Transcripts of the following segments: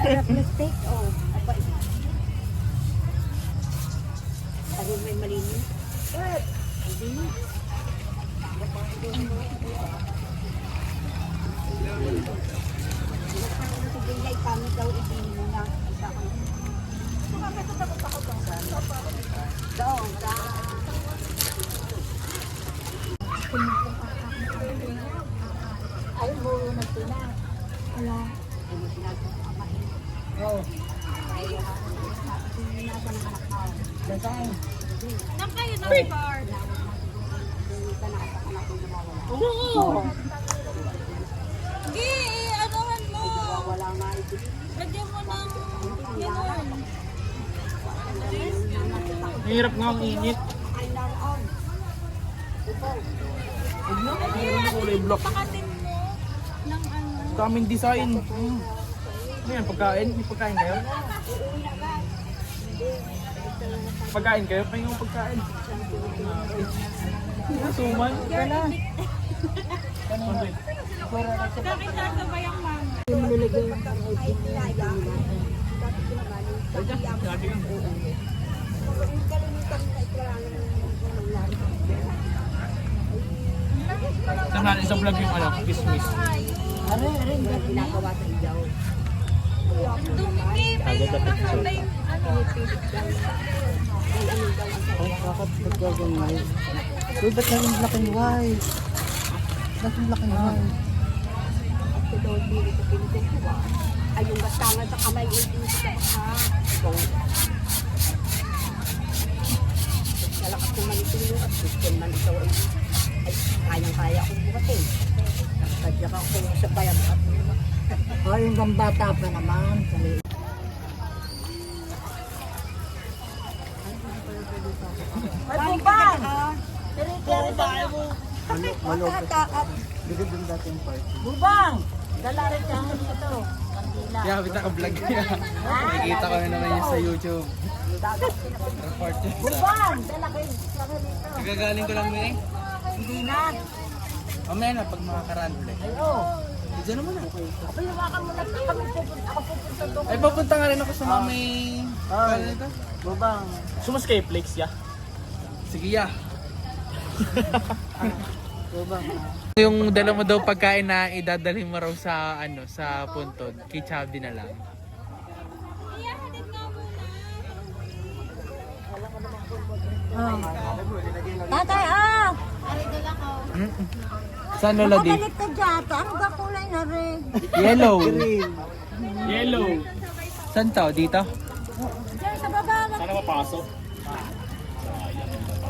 Sarap na steak, oh. Apa, ano may malinis? Hindi. Nagbigay kami daw ipinin mo na. Doon, ay mo nagtina. Wala. Ay mo sinagpapamain. Oo. Ay nasa ng anak mo. Dasay. Saan kayo nag-bar? Oo. Sige, anuhan mo. Wala nga ito. Lagyan mo ng gano'n. Hirap nga ang init. Ay naroon. Kulay block. Pakatin mo ng ano. Daming design. Ano yan, pagkain? May pagkain kayo? Pagkain kayo? Pahinga mo pagkain. Suman? Kala. Bakit sasabay ang mama? Ay nilaya. Dati kinamanin. Sabi ang kalimitan na ikalanan ng lari. Saan natin sa vlog yung ano, kismis. Ano rin ginagawa sa iyaw. Dumi, may kulay ano. Ay, bakit nagagawin nga yun? Uy, ba't naging black and white? Naging black and white. At ito daw hindi ko pinituwa. Ay yung bastangan sa kamay ay hindi sa baka. Nalakas ko man ito yung at gusto man ito ay kayang-kaya akong bukatin. Sadya ka ako sa bayan at Ay, yung gambata pa naman. ay bubang! Malupit. Bigod yung dating party. Bubang! Dala rin siya ito. Kandila. Yeah, kita ka vlog niya. Nakikita ko naman yun sa YouTube. Report yun. Bubang! Dala kayo sa dito. Nagagaling ko lang eh. Hindi na. Mamaya na pag makakarandle. Ayo. Diyan naman na. Ako yumakan mo lang na kami pupunta. Ako pupunta doon. Ay, papunta nga rin ako sa mamay. Ay, Ano ito? bubang. Sumas kay Flex, ya? Sige, ya. Bubang. Yung dala mo daw pagkain na idadalhin mo raw sa ano sa puntod, kay Chabdi na lang. Iyahatid nga muna. Tatay, ah! Saan Lola di? Mabalik ka dyan. Ano ba kulay na rin? Yellow. Green. Yellow. Saan to? Dito? Diyan sa baba. Sana mapasok.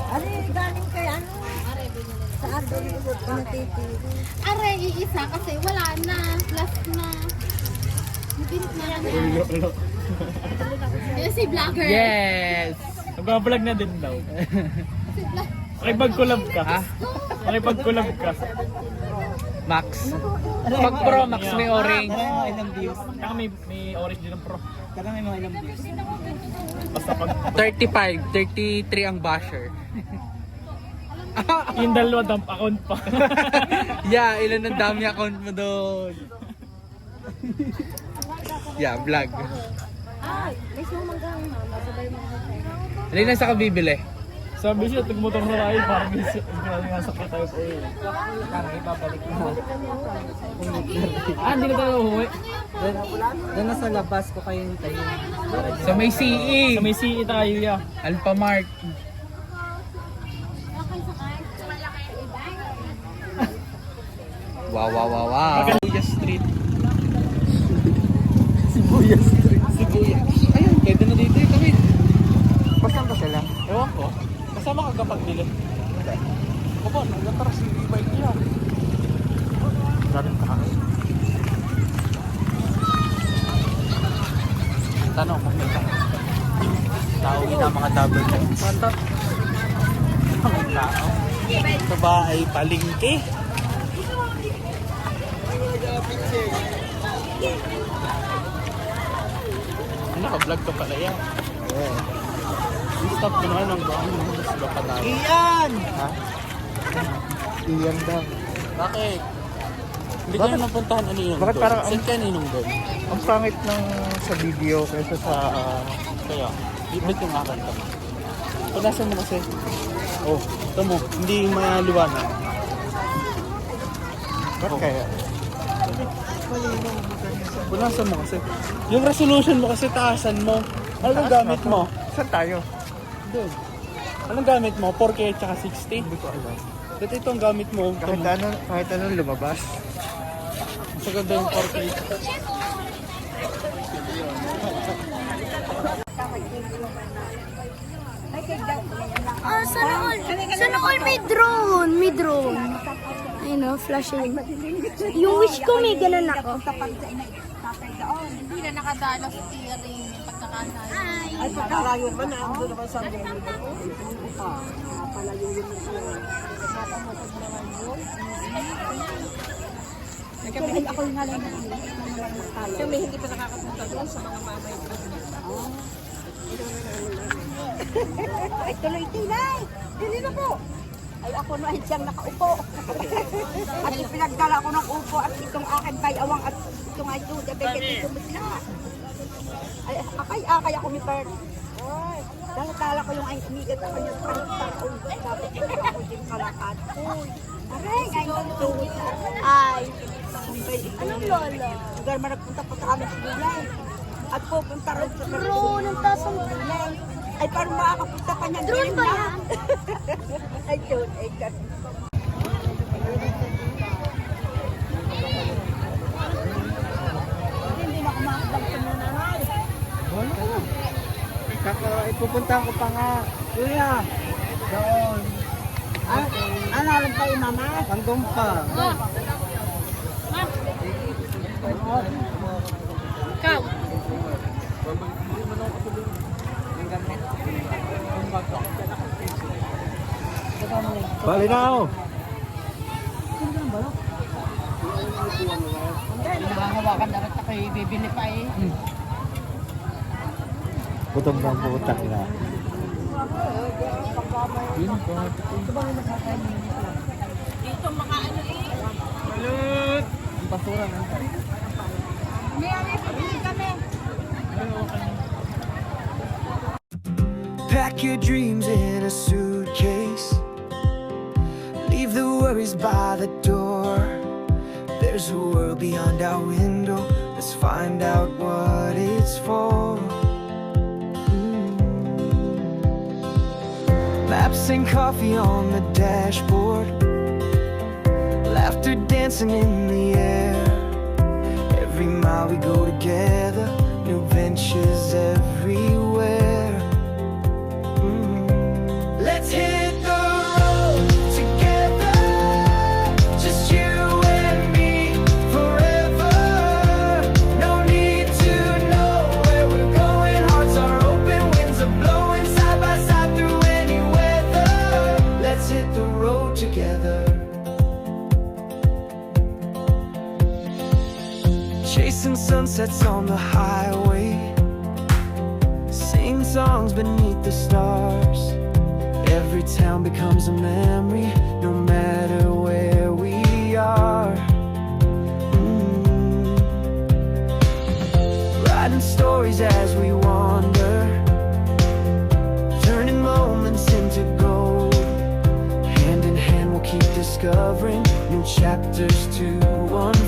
Ano galing kay ano? Sa Ardon ko natitiri. Aray, iisa kasi wala na. Last na. Mabilis na lang yan. Yung si vlogger. Yes! Nag-vlog na din daw. Si vlog. Makipag-collab ka. Ha? Makipag-collab ka. Max. Pag Pro Max may orange. Karang mga ilang views. Kaya may orange din ng pro. Karang may mga ilang views. Basta pag 35, 33 ang basher. yung dalawa dump account pa. Yeah, ilan ang dami account mo doon. Yeah, vlog. Ay, may sumanggang na. Masabay mo na. Alin na sa kabibili? Sabi siya, tagmotor na tayo para may sakit tayo po eh. Karang ibabalik mo. Hindi na tayo uwi. Doon na sa labas ko kayo hintayin. Sa may CE. Sa may CE tayo ya. Alphamart. Okay, sakay. Wow, wow, wow, wow. Sibuyas Street. Sibuyas Street. Sibuyas. Ayun, pwede na dito yung kami. Pasan ba sila? Ewan ko. Kasama ka kapag bili. Opo, nagtatara si bike niya. Darin ka. Tanong kung may tao na mga double checks. Ang tao. Ito ba ay palingki? Naka-vlog ka pala yan. Oo. Stop mo naman ang buwan mo. Sila pa tayo. Iyan! Ha? Iyan daw. Bakit? Hindi ko na napuntahan ano yung Bakit doon. parang Saan ka ninong doon? Ang pangit ng sa video kaysa sa... Kaya, ba't yung akin ka? Punasan mo kasi. Oh, ito mo, hindi maliwanag. Ba't kaya? Punasan mo kasi. Yung resolution mo kasi taasan mo. Anong gamit mo? Saan tayo? Doon. Anong gamit mo? 4K at saka 60? Hindi ko alam. Dito itong gamit mo. Kahit ano lumabas. Sa ganda yung 4K. Sana all may drone. May drone. I know, flashing. Yung wish ko may ganun ako. Hindi na nakadalo sa steering yung pagkakasaya. Ay, Pagkalayo man na, ando naman sa mga palayo yun na siya. Nagkabili ako yung halay na kami hindi pa nakakapunta doon sa mga mamay. Ay, tuloy-tilay! Dili na po! Ay, ako na siyang nakaupo. At pinagdala ko ng upo at itong aking bayawang at itong ay doon. Dahil itong sila. Ay, akay ako ni Bert. Ay, dahil tala ko yung ay umigat ako yung pagkakon. Dapat ko ako din kalakad. Uy, aray, ay, tuwid. ay. Anong lola? Lugar man nagpunta po sa amin sa Gulay. At pupunta rin sa Drone, ang taas ang Gulay. Ay, parang makakapunta ka niyan. drone ba yan? Ay, yun, ay, yun. Hindi na ako makakabag sa mga nanay. Ipupuntahan ko pa nga. Kuya! Doon. Ano alam kayo, mama? Hanggang pa. Ikaw. Bali na ako. Hawakan dapat ako bibili pa eh. Gutom ng putang na. Dito mga ano eh. Basura na. May kami. Pack your dreams in a suitcase. Leave the worries by the door. There's a world beyond our window. Let's find out what it's for. Maps and coffee on the dashboard. Laughter dancing in the air. Every mile we go together. New ventures everywhere. Let's hit the road together, just you and me forever. No need to know where we're going. Hearts are open, winds are blowing side by side through any weather. Let's hit the road together. Chasing sunsets on the highway, sing songs beneath the stars. Every town becomes a memory, no matter where we are. Writing stories as we wander, turning moments into gold. Hand in hand we'll keep discovering new chapters to unfold.